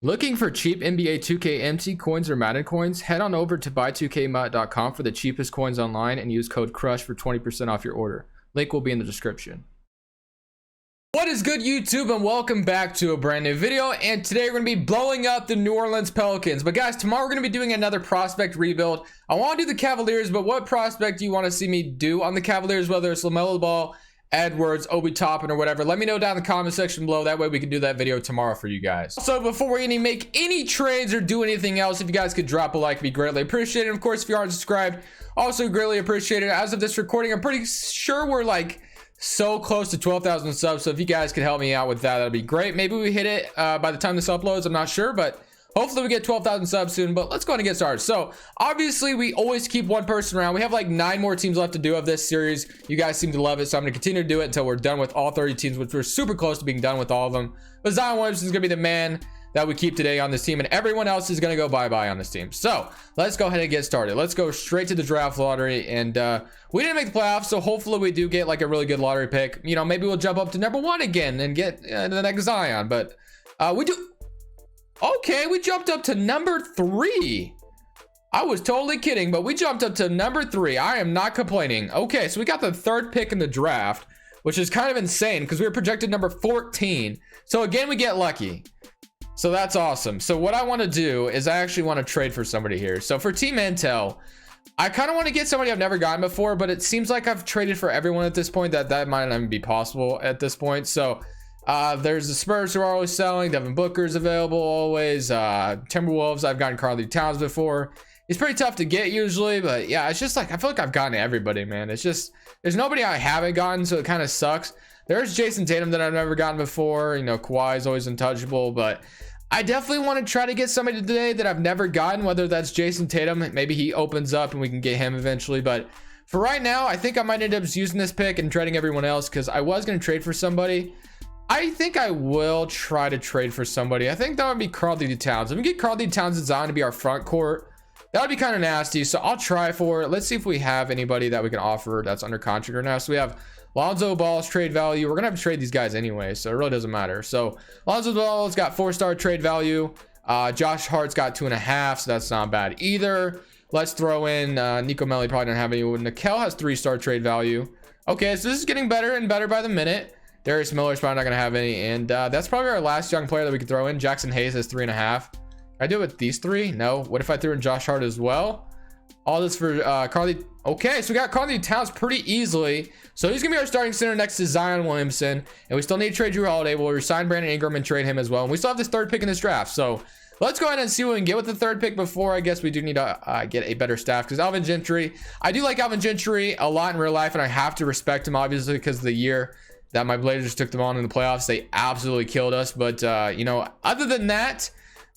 Looking for cheap NBA 2K MT coins or Madden coins? Head on over to buy2kmut.com for the cheapest coins online and use code CRUSH for 20% off your order. Link will be in the description. What is good, YouTube, and welcome back to a brand new video. And today we're going to be blowing up the New Orleans Pelicans. But guys, tomorrow we're going to be doing another prospect rebuild. I want to do the Cavaliers, but what prospect do you want to see me do on the Cavaliers? Whether it's LaMelo Ball, Edwards, Obi Toppin, or whatever, let me know down in the comment section below. That way we can do that video tomorrow for you guys. So before we make any trades or do anything else, if you guys could drop a like, it'd be greatly appreciated. And of course, if you aren't subscribed, also greatly appreciated. As of this recording, I'm pretty sure we're like so close to 12,000 subs. So if you guys could help me out with that, that'd be great. Maybe we hit it by the time this uploads. I'm not sure, but hopefully we get 12,000 subs soon. But let's go ahead and get started. So obviously we always keep one person around. We have like 9 more teams left to do of this series. You guys seem to love it, so I'm going to continue to do it until we're done with all 30 teams, which we're super close to being done with all of them. But Zion Williamson is going to be the man that we keep today on this team, and everyone else is going to go bye-bye on this team. So let's go ahead and get started. Let's go straight to the draft lottery. And we didn't make the playoffs, so hopefully we do get like a really good lottery pick. You know, maybe we'll jump up to number 1 again and get the next Zion. But we do. Okay, we jumped up to number 3. I was totally kidding, but we jumped up to number 3. I am not complaining. Okay, so we got the 3rd pick in the draft, which is kind of insane because we were projected number 14. So again, we get lucky. So that's awesome. So what I want to do is I actually want to trade for somebody here. So for Team Intel, I kind of want to get somebody I've never gotten before, but it seems like I've traded for everyone at this point. That might not even be possible at this point. So there's the Spurs who are always selling. Devin Booker's available always. Timberwolves, I've gotten Karl Towns before. He's pretty tough to get usually, but yeah, it's just like I feel like I've gotten everybody, man. It's just there's nobody I haven't gotten, so it kind of sucks. There's Jason Tatum that I've never gotten before. You know, Kawhi is always untouchable, but I definitely want to try to get somebody today that I've never gotten, whether that's Jason Tatum. Maybe he opens up and we can get him eventually, but for right now, I think I might end up just using this pick and trading everyone else because I was going to trade for somebody. I think I will try to trade for somebody. I think that would be Karl Towns. If we get Karl Towns and Zion to be our front court, that would be kind of nasty. So I'll try for it. Let's see if we have anybody that we can offer that's under contract right now. So we have Lonzo Ball's trade value. We're going to have to trade these guys anyway, so it really doesn't matter. So Lonzo Ball's got 4-star trade value. Josh Hart's got 2.5, so that's not bad either. Let's throw in Nico Melli. Probably don't have any. Nickel has 3-star trade value. Okay, so this is getting better and better by the minute. Darius Miller's probably not going to have any. And that's probably our last young player that we could throw in. Jackson Hayes has 3.5. Can I do it with these 3? No. What if I threw in Josh Hart as well? All this for Karl. Okay, so we got Karl Towns pretty easily. So he's gonna be our starting center next to Zion Williamson, and we still need to trade Drew Holiday. We'll resign Brandon Ingram and trade him as well. And we still have this 3rd pick in this draft. So let's go ahead and see what we can get with the 3rd pick before. I guess we do need to get a better staff because Alvin Gentry. I do like Alvin Gentry a lot in real life, and I have to respect him obviously because of the year that my Blazers took them on in the playoffs. They absolutely killed us. But you know, other than that,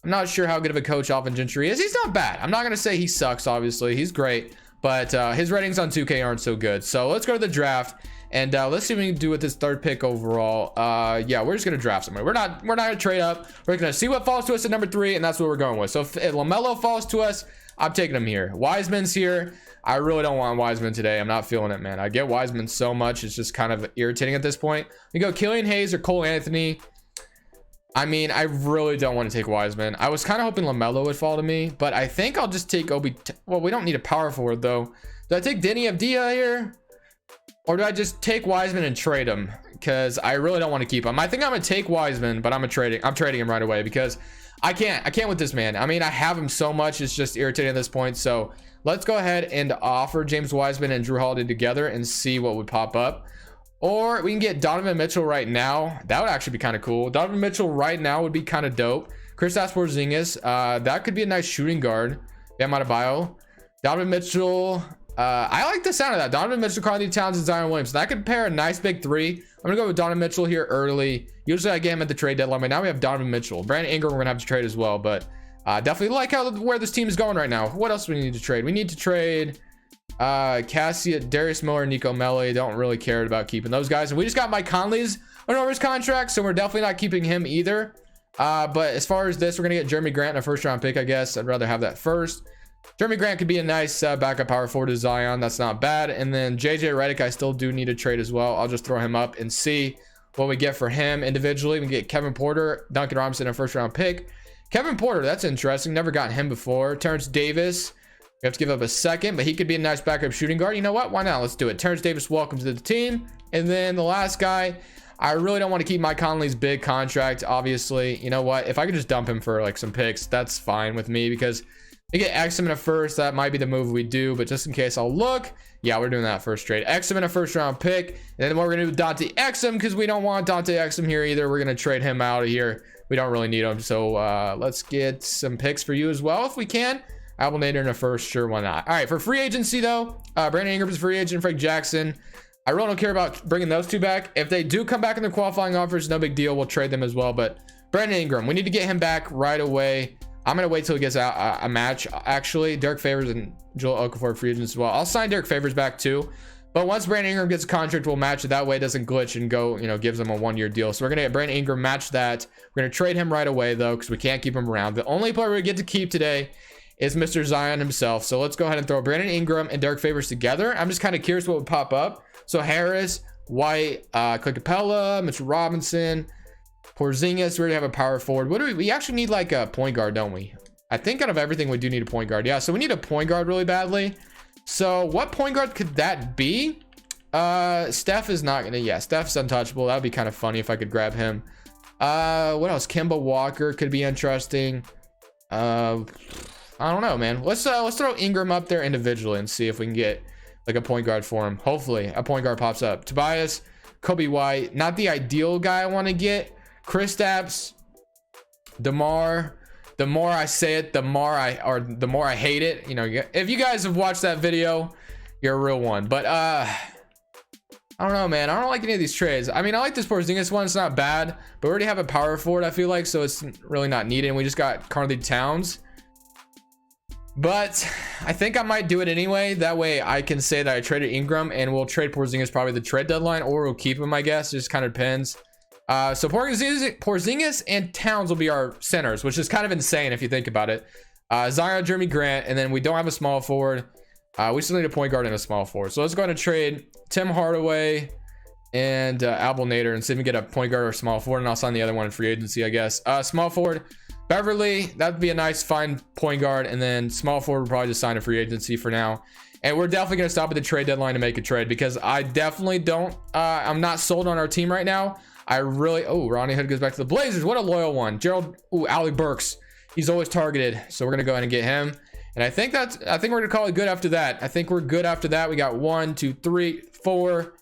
I'm not sure how good of a coach Alvin Gentry is. He's not bad. I'm not going to say he sucks, obviously. He's great. But his ratings on 2K aren't so good. So let's go to the draft. And let's see what we can do with this 3rd pick overall. Yeah, we're just going to draft somebody. We're not going to trade up. We're going to see what falls to us at number 3. And that's what we're going with. So if LaMelo falls to us, I'm taking him here. Wiseman's here. I really don't want Wiseman today. I'm not feeling it, man. I get Wiseman so much. It's just kind of irritating at this point. We go Killian Hayes or Cole Anthony. I mean, I really don't want to take Wiseman. I was kind of hoping LaMelo would fall to me, but I think I'll just take Obi. Well, we don't need a power forward though. Do I take Denny Avdia here? Or do I just take Wiseman and trade him? Because I really don't want to keep him. I think I'm going to take Wiseman, but I'm trading him right away because I can't with this man. I mean, I have him so much. It's just irritating at this point. So let's go ahead and offer James Wiseman and Drew Holiday together and see what would pop up. Or we can get Donovan Mitchell right now. That would actually be kind of cool. Donovan Mitchell right now would be kind of dope. Kristaps Porzingis. That could be a nice shooting guard. Bam Adebayo. Donovan Mitchell. I like the sound of that. Donovan Mitchell, Karl Towns, and Zion Williamson. That could pair a nice big 3. I'm going to go with Donovan Mitchell here early. Usually I get him at the trade deadline, but now we have Donovan Mitchell. Brandon Ingram we're going to have to trade as well. But definitely like where this team is going right now. What else do we need to trade? We need to trade Cassia, Darius Miller, Nico Melli. Don't really care about keeping those guys. And we just got Mike Conley's over his contract, so we're definitely not keeping him either. But as far as this, we're gonna get Jeremy Grant in a 1st-round pick. I guess I'd rather have that first. Jeremy Grant could be a nice backup power forward to Zion. That's not bad. And then JJ Redick, I still do need to trade as well. I'll just throw him up and see what we get for him individually. We can get Kevin Porter, Duncan Robinson, a 1st-round pick. Kevin Porter, that's interesting. Never gotten him before. Terrence Davis, we have to give up a second, but he could be a nice backup shooting guard. You know what? Why not? Let's do it. Terrence Davis, welcome to the team. And then the last guy, I really don't want to keep Mike Conley's big contract, obviously. You know what? If I could just dump him for like some picks, that's fine with me, because we get Exum in a first. That might be the move we do, but just in case, I'll look. Yeah, we're doing that first trade. Exum in a first round pick. And then we're going to do Dante Exum, because we don't want Dante Exum here either. We're going to trade him out of here. We don't really need him. So let's get some picks for you as well if we can. Abelnader in a first, sure, why not? All right, for free agency though, Brandon Ingram's free agent, Frank Jackson. I really don't care about bringing those two back. If they do come back in their qualifying offers, no big deal. We'll trade them as well. But Brandon Ingram, we need to get him back right away. I'm going to wait till he gets a match, actually. Derek Favors and Joel Okafor free agents as well. I'll sign Derek Favors back too. But once Brandon Ingram gets a contract, we'll match it. That way it doesn't glitch and go, you know, gives him a 1-year deal. So we're going to get Brandon Ingram, match that. We're going to trade him right away, though, because we can't keep him around. The only player we get to keep today is Mr. Zion himself. So let's go ahead and throw Brandon Ingram and Derek Favors together. I'm just kind of curious what would pop up. So Harris, White, Clint Capella, Mitchell Robinson, Porzingis. We already have a power forward. What do we actually need, like a point guard, don't we? I think out of everything, we do need a point guard. Yeah, so we need a point guard really badly. So what point guard could that be? Steph is not gonna. Yeah, Steph's untouchable. That would be kind of funny if I could grab him. What else? Kemba Walker could be interesting. I don't know, man. Let's throw Ingram up there individually and see if we can get like a point guard for him. Hopefully a point guard pops up. Tobias, Kobe White, not the ideal guy I want to get. Kristaps, DeMar. The more I say it, the more I hate it. You know, if you guys have watched that video, you're a real one. But I don't know, man. I don't like any of these trades. I mean, I like this Porzingis one. It's not bad, but we already have a power forward, I feel like, so it's really not needed. And we just got Karl-Anthony Towns. But I think I might do it anyway. That way I can say that I traded Ingram, and we'll trade Porzingis probably the trade deadline, or we'll keep him, I guess. It just kind of depends. So Porzingis and Towns will be our centers, which is kind of insane if you think about it. Zion, Jeremy Grant, and then we don't have a small forward. We still need a point guard and a small forward. So let's go ahead and trade Tim Hardaway and Abelnader and see if we can get a point guard or a small forward, and I'll sign the other one in free agency, I guess. Small forward, Beverly, that'd be a nice fine point guard, and then small forward we'll probably just sign a free agency for now. And we're definitely going to stop at the trade deadline to make a trade, because I definitely don't, I'm not sold on our team right now. I really, oh, Ronnie Hood goes back to the Blazers. What a loyal one. Gerald, ooh, Alec Burks. He's always targeted. So we're going to go ahead and get him. And I think we're going to call it good after that. I think we're good after that. We got 1, 2, 3, 4,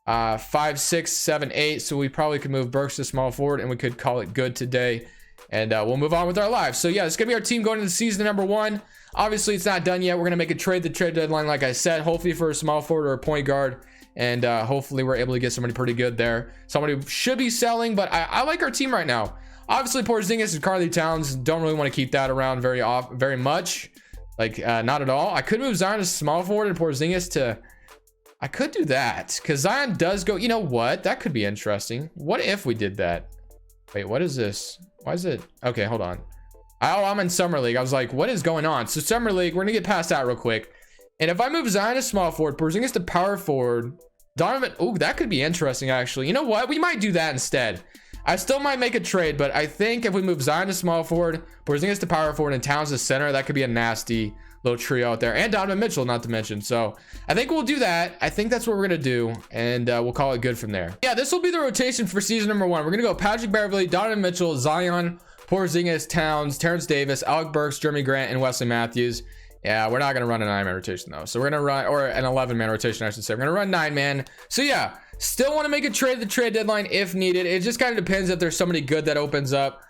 5, 6, 7, 8. So we probably could move Burks to small forward, and we could call it good today. And we'll move on with our lives. So yeah, it's going to be our team going into season number 1. Obviously, it's not done yet. We're going to make a trade, the trade deadline, like I said, hopefully for a small forward or a point guard. And hopefully we're able to get somebody pretty good there. Somebody who should be selling, but I like our team right now. Obviously, Porzingis and Karl-Anthony Towns, don't really want to keep that around very much. Like, not at all. I could move Zion to small forward and Porzingis to... I could do that, because Zion does go... You know what? That could be interesting. What if we did that? Wait, what is this? Why is it... Okay, hold on. Oh, I'm in Summer League. I was like, what is going on? So Summer League, we're going to get past that real quick. And if I move Zion to small forward, Porzingis to power forward... Donovan, oh, that could be interesting, actually. You know what? We might do that instead. I still might make a trade, but I think if we move Zion to small forward, Porzingis to power forward, and Towns to center, that could be a nasty little trio out there. And Donovan Mitchell, not to mention. So I think we'll do that. I think that's what we're going to do, and we'll call it good from there. Yeah, this will be the rotation for season number 1. We're going to go Patrick Beverley, Donovan Mitchell, Zion, Porzingis, Towns, Terrence Davis, Alec Burks, Jeremy Grant, and Wesley Matthews. Yeah, we're not going to run a 9-man rotation, though. So we're going to run, or an 11-man rotation, I should say. We're going to run 9-man. So yeah, still want to make a trade at the trade deadline if needed. It just kind of depends if there's somebody good that opens up.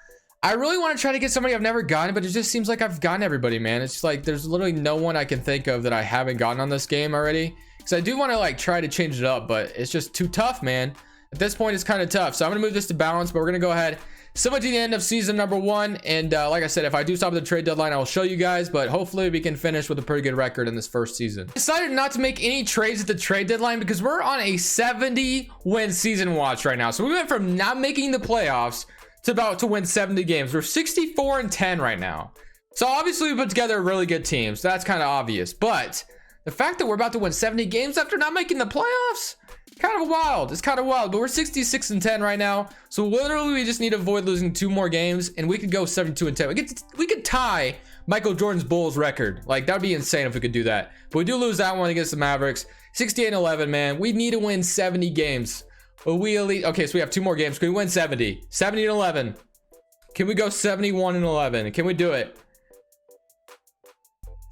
I really want to try to get somebody I've never gotten, but it just seems like I've gotten everybody, man. It's like there's literally no one I can think of that I haven't gotten on this game already. Because I do want to like try to change it up, but it's just too tough, man. At this point, it's kind of tough. So I'm going to move this to balance, but we're going to go ahead. Similar to the end of season number 1, and like I said, if I do stop at the trade deadline, I will show you guys, but hopefully we can finish with a pretty good record in this first season. I decided not to make any trades at the trade deadline because we're on a 70-win season watch right now. So we went from not making the playoffs to about to win 70 games. We're 64-10 right now. So obviously we put together a really good team, so that's kind of obvious, but the fact that we're about to win 70 games after not making the playoffs, kind of wild. It's kind of wild, but we're 66-10 right now. So literally we just need to avoid losing 2 more games and we could go 72-10. We could tie Michael Jordan's Bulls record. Like, that would be insane if we could do that. But we do lose that one against the Mavericks. 68-11, man. We need to win 70 games. But we at least, okay, so we have 2 more games. Can we win 70? 70-11. Can we go 71-11? Can we do it?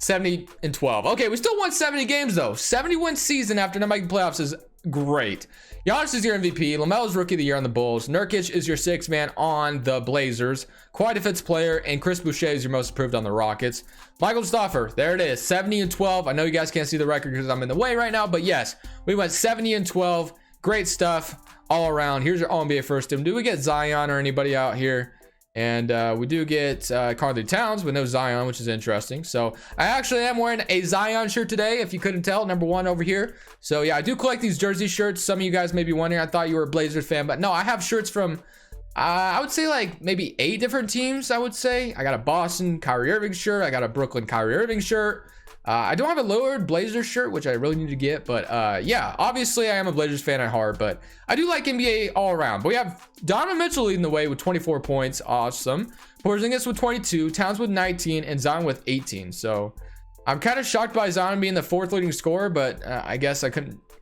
70-12. Okay, we still won 70 games though. 70-win season after not making playoffs is great. Giannis is your MVP. LaMelo's rookie of the year on the Bulls. Nurkic is your 6th man on the Blazers. Kawhi defensive player, and Chris Boucher is your most improved on the Rockets. Michael Stoffer, there it is, 70-12. I know you guys can't see the record because I'm in the way right now, but yes, we went 70-12. Great stuff all around. Here's your All-NBA first team. Do we get Zion or anybody out here? And we do get Karl-Anthony Towns, but no Zion, which is interesting. So I actually am wearing a Zion shirt today, if you couldn't tell, number 1 over here. So yeah, I do collect these jersey shirts. Some of you guys may be wondering, I thought you were a Blazers fan, but no, I have shirts from I would say like maybe 8 different teams. I would say I got a Boston Kyrie Irving shirt, I got a Brooklyn Kyrie Irving shirt. I don't have a Lillard Blazers shirt, which I really need to get, but yeah, obviously I am a Blazers fan at heart, but I do like NBA all around. But we have Donovan Mitchell leading the way with 24 points. Awesome. Porzingis with 22, Towns with 19, and Zion with 18. So I'm kind of shocked by Zion being the 4th leading scorer, but I guess I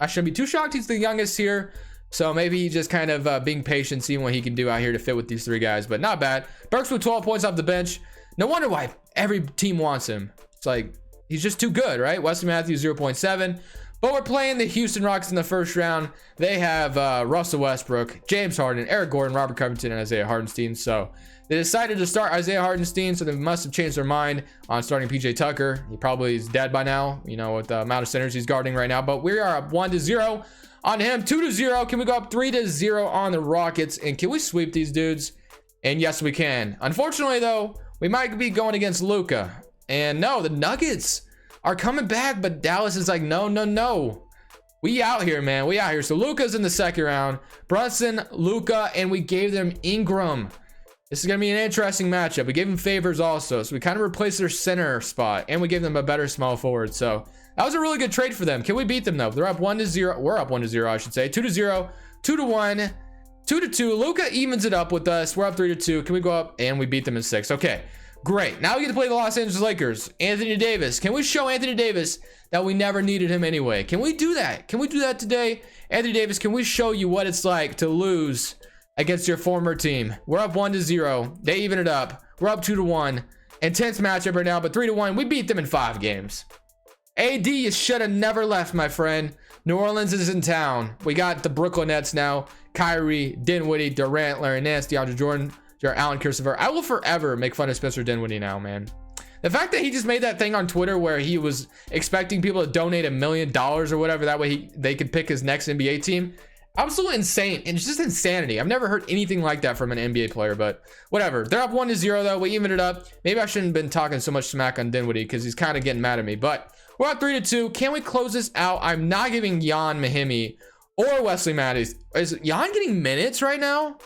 shouldn't be too shocked. He's the youngest here. So maybe he's just kind of being patient, seeing what he can do out here to fit with these 3 guys, but not bad. Burks with 12 points off the bench. No wonder why every team wants him. It's like, he's just too good, right? Wesley Matthews 0.7. But we're playing the Houston Rockets in the first round. They have Russell Westbrook, James Harden, Eric Gordon, Robert Covington, and Isaiah Hardenstein. So they decided to start Isaiah Hardenstein, so they must have changed their mind on starting PJ Tucker. He probably is dead by now, you know, with the amount of centers he's guarding right now. But we are up 1-0 on him, 2-0. Can we go up 3-0 on the Rockets? And can we sweep these dudes? And yes, we can. Unfortunately, though, we might be going against Luka. And no, the Nuggets are coming back, but Dallas is like, no. We out here, man. We out here. So Luka's in the 2nd round. Brunson, Luka, and we gave them Ingram. This is going to be an interesting matchup. We gave them Favors also. So we kind of replaced their center spot, and we gave them a better small forward. So that was a really good trade for them. Can we beat them, though? They're up 1-0. We're up 1-0, I should say. 2-0, 2-1, 2-2. Luka evens it up with us. We're up 3-2. Can we go up? And we beat them in 6. Okay. Great. Now we get to play the Los Angeles Lakers. Anthony Davis. Can we show Anthony Davis that we never needed him anyway? Can we do that? Can we do that today? Anthony Davis, can we show you what it's like to lose against your former team? We're up 1-0. They even it up. We're up 2-1. Intense matchup right now, but 3-1. We beat them in 5 games. AD, you should have never left, my friend. New Orleans is in town. We got the Brooklyn Nets now. Kyrie, Dinwiddie, Durant, Larry Nance, DeAndre Jordan, Allen Christopher. I will forever make fun of Spencer Dinwiddie now, man. The fact that he just made that thing on Twitter where he was expecting people to donate $1 million or whatever, that way they could pick his next NBA team. Absolutely insane. And it's just insanity. I've never heard anything like that from an NBA player, but whatever. They're up 1-0 though. We even it up. Maybe I shouldn't have been talking so much smack on Dinwiddie because he's kind of getting mad at me, but we're up 3-2. Can we close this out? I'm not giving Jan Mahimi or Wesley Matthews. Is Jan getting minutes right now?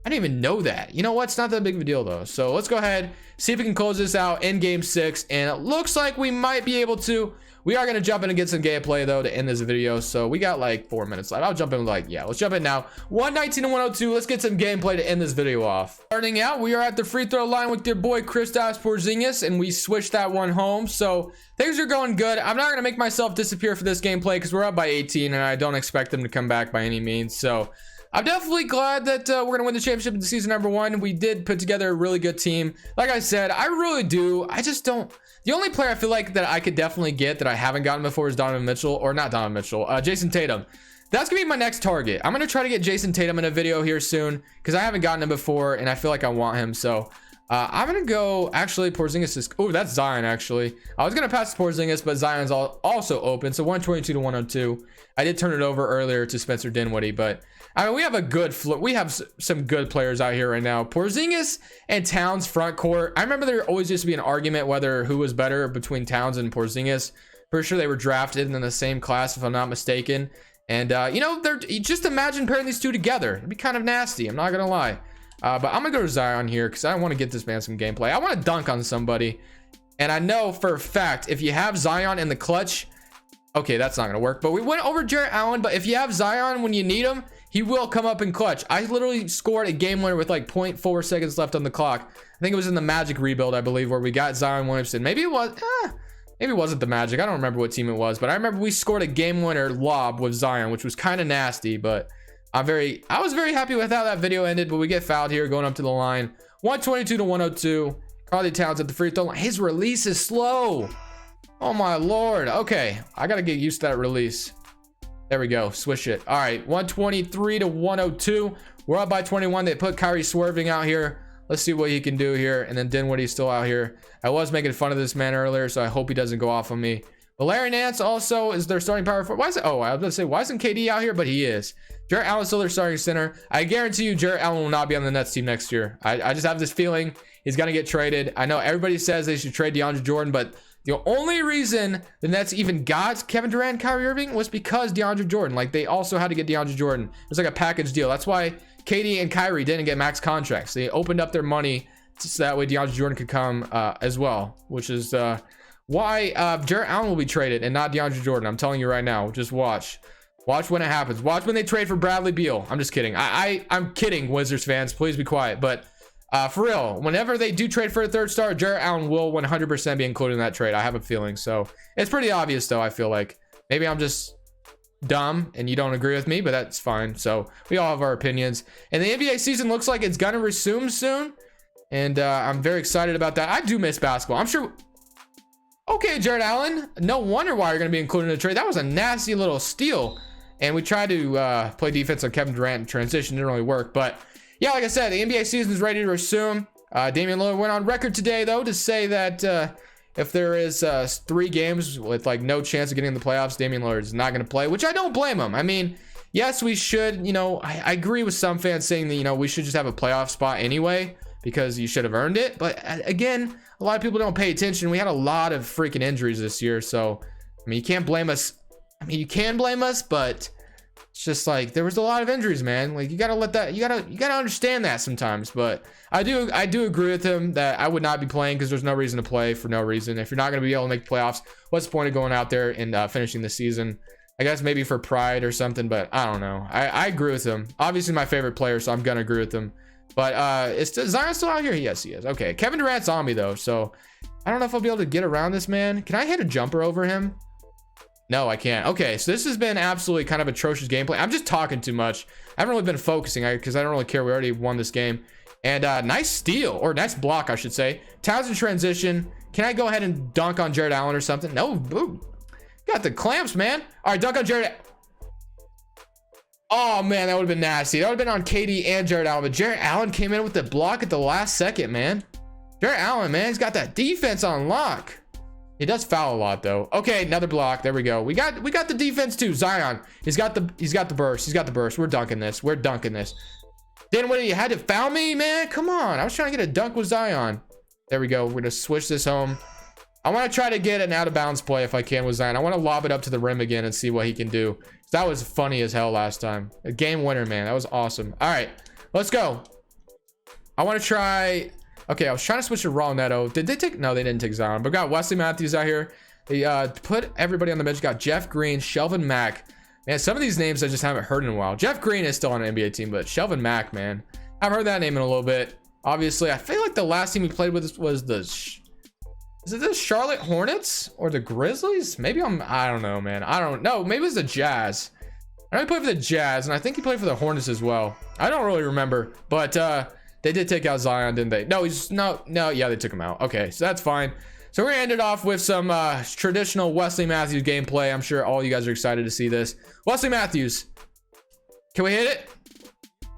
I didn't even know that. You know what? It's not that big of a deal though. So let's go ahead, see if we can close this out in game 6. And it looks like we might be able to. We are going to jump in and get some gameplay though to end this video. So we got like 4 minutes left. I'll jump in like, yeah, let's jump in now. 119 and 102. Let's get some gameplay to end this video off. Starting out, we are at the free throw line with your boy Kristaps Porzingis, and we switched that one home. So things are going good. I'm not going to make myself disappear for this gameplay because we're up by 18 and I don't expect them to come back by any means. So I'm definitely glad that we're going to win the championship in season number 1. We did put together a really good team. Like I said, I really do. I just don't. The only player I feel like that I could definitely get that I haven't gotten before is Donovan Mitchell, or not Donovan Mitchell, Jason Tatum. That's going to be my next target. I'm going to try to get Jason Tatum in a video here soon because I haven't gotten him before and I feel like I want him. So I'm going to go, actually, Porzingis is, oh, that's Zion, actually. I was going to pass to Porzingis, but Zion's also open. So 122 to 102. I did turn it over earlier to Spencer Dinwiddie, but I mean, we have a good we have some good players out here right now. Porzingis and Towns front court. I remember there always used to be an argument whether who was better between Towns and Porzingis. Pretty sure they were drafted in the same class, if I'm not mistaken. And you know, just imagine pairing these two together. It'd be kind of nasty. I'm not gonna lie. But I'm gonna go to Zion here because I want to get this man some gameplay. I want to dunk on somebody, and I know for a fact if you have Zion in the clutch, Okay, that's not gonna work. But we went over Jarrett Allen. But if you have Zion when you need him, he will come up in clutch. I literally scored a game winner with like 0.4 seconds left on the clock. I think it was in the Magic rebuild, I believe, where we got Zion Williamson. Maybe it was, maybe it wasn't the Magic. I don't remember what team it was, but I remember we scored a game winner lob with Zion, which was kind of nasty. But I was very happy with how that video ended. But we get fouled here, going up to the line, 122 to 102. Karl Towns at the free throw line. His release is slow. Oh my lord. Okay, I gotta get used to that release. There we go. Swish it. All right, 123 to 102. We're up by 21. They put Kyrie swerving out here. Let's see what he can do here. And then Dinwiddie's still out here. I was making fun of this man earlier, so I hope he doesn't go off on me. But Larry Nance also is their starting power forward. Why is it? Oh, I was going to say, why isn't KD out here? But he is. Jarrett Allen's still their starting center. I guarantee you Jarrett Allen will not be on the Nets team next year. I just have this feeling he's going to get traded. I know everybody says they should trade DeAndre Jordan, but the only reason the Nets even got Kevin Durant and Kyrie Irving was because DeAndre Jordan. Like, they also had to get DeAndre Jordan. It was like a package deal. That's why KD and Kyrie didn't get max contracts. They opened up their money so that way DeAndre Jordan could come as well, which is why Jarrett Allen will be traded and not DeAndre Jordan. I'm telling you right now. Just watch. Watch when it happens. Watch when they trade for Bradley Beal. I'm just kidding. I'm kidding, Wizards fans. Please be quiet. But for real, whenever they do trade for a third star, Jarrett Allen will 100% be included in that trade. I have a feeling. So it's pretty obvious, though, I feel like. Maybe I'm just dumb and you don't agree with me, but that's fine. So we all have our opinions. And the NBA season looks like it's going to resume soon. And I'm very excited about that. I do miss basketball. I'm sure. Okay, Jarrett Allen. No wonder why you're going to be included in the trade. That was a nasty little steal. And we tried to play defense on Kevin Durant in transition. Didn't really work. But yeah, like I said, the NBA season is ready to resume. Damian Lillard went on record today, though, to say that if there is 3 games with like no chance of getting in the playoffs, Damian Lillard is not going to play, which I don't blame him. I mean, yes, we should, I agree with some fans saying that, we should just have a playoff spot anyway because you should have earned it. But again, a lot of people don't pay attention. We had a lot of freaking injuries this year. So, I mean, you can't blame us. I mean, you can blame us, but it's just like there was a lot of injuries, man. Like, you gotta let that, you gotta understand that sometimes. But I do agree with him that I would not be playing because there's no reason to play for no reason. If you're not gonna be able to make playoffs, what's the point of going out there and finishing the season? I guess maybe for pride or something, but I don't know. I agree with him. Obviously my favorite player, so I'm gonna agree with him. But is Zion still out here? Yes, he is. Okay, Kevin Durant's on me though, so I don't know if I'll be able to get around this man. Can I hit a jumper over him? No, I can't. Okay, so this has been absolutely kind of atrocious gameplay. I'm just talking too much. I haven't really been focusing because I don't really care. We already won this game. And nice steal, or nice block, I should say. Towns in transition. Can I go ahead and dunk on Jarrett Allen or something? No, boom. Got the clamps, man. All right, dunk on Jarrett. Oh, man, that would have been nasty. That would have been on KD and Jarrett Allen. But Jarrett Allen came in with the block at the last second, man. Jarrett Allen, man, he's got that defense on lock. He does foul a lot though. Okay, another block. There we go. We got the defense too. Zion. He's got the burst. He's got the burst. We're dunking this. We're dunking this. Then when you had to foul me, man, come on. I was trying to get a dunk with Zion. There we go. We're gonna switch this home. I want to try to get an out of bounds play if I can with Zion. I want to lob it up to the rim again and see what he can do. That was funny as hell last time. A game winner, man. That was awesome. All right, let's go. I want to try. Okay, I was trying to switch to Raw Neto. Did they take? No, they didn't take Zion. But we got Wesley Matthews out here. They put everybody on the bench. Got Jeff Green, Shelvin Mack. Man, some of these names I just haven't heard in a while. Jeff Green is still on an NBA team, but Shelvin Mack, man, I've heard that name in a little bit. Obviously, I feel like the last team he played with was the. Is it the Charlotte Hornets or the Grizzlies? Maybe I don't know, man. I don't know. Maybe it was the Jazz. I know he played for the Jazz, and I think he played for the Hornets as well. I don't really remember, but they did take out Zion, didn't they? No, yeah, they took him out. Okay, so that's fine. So we're gonna end it off with some traditional Wesley Matthews gameplay. I'm sure all you guys are excited to see this. Wesley Matthews. Can we hit it?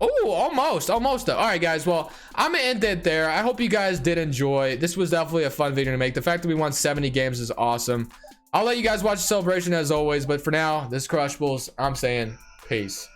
Oh, almost. All right, guys. Well, I'm gonna end it there. I hope you guys did enjoy. This was definitely a fun video to make. The fact that we won 70 games is awesome. I'll let you guys watch the celebration as always, but for now, this is Crushables. I'm saying peace.